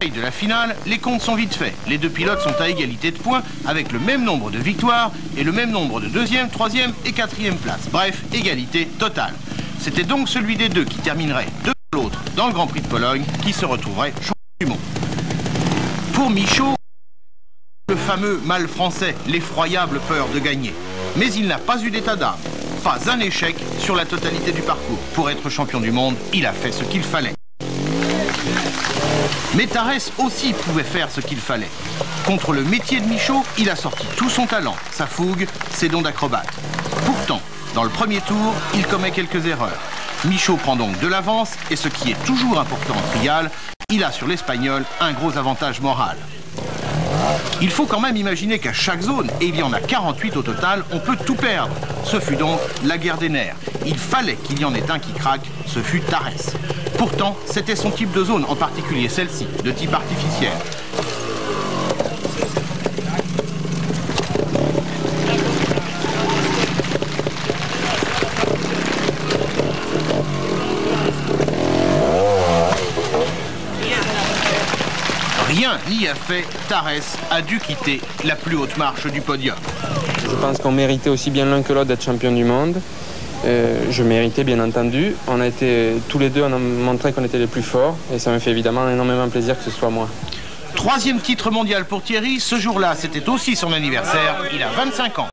De la finale, les comptes sont vite faits. Les deux pilotes sont à égalité de points avec le même nombre de victoires et le même nombre de deuxième, troisième et quatrième places. Bref, égalité totale. C'était donc celui des deux qui terminerait devant l'autre dans le Grand Prix de Pologne qui se retrouverait champion du monde. Pour Michaud, le fameux mal français, l'effroyable peur de gagner. Mais il n'a pas eu d'état d'âme. Pas un échec sur la totalité du parcours. Pour être champion du monde, il a fait ce qu'il fallait. Mais Tarès aussi pouvait faire ce qu'il fallait. Contre le métier de Michaud, il a sorti tout son talent, sa fougue, ses dons d'acrobate. Pourtant, dans le premier tour, il commet quelques erreurs. Michaud prend donc de l'avance et ce qui est toujours important en trial, il a sur l'Espagnol un gros avantage moral. Il faut quand même imaginer qu'à chaque zone, et il y en a 48 au total, on peut tout perdre. Ce fut donc la guerre des nerfs. Il fallait qu'il y en ait un qui craque, ce fut Tarès. Pourtant, c'était son type de zone, en particulier celle-ci, de type artificiel. Rien n'y a fait, Tarès a dû quitter la plus haute marche du podium. Je pense qu'on méritait aussi bien l'un que l'autre d'être champion du monde. Je méritais bien entendu. On a été tous les deux, on a montré qu'on était les plus forts et ça me fait évidemment énormément plaisir que ce soit moi. Troisième titre mondial pour Thierry, ce jour-là c'était aussi son anniversaire, il a 25 ans.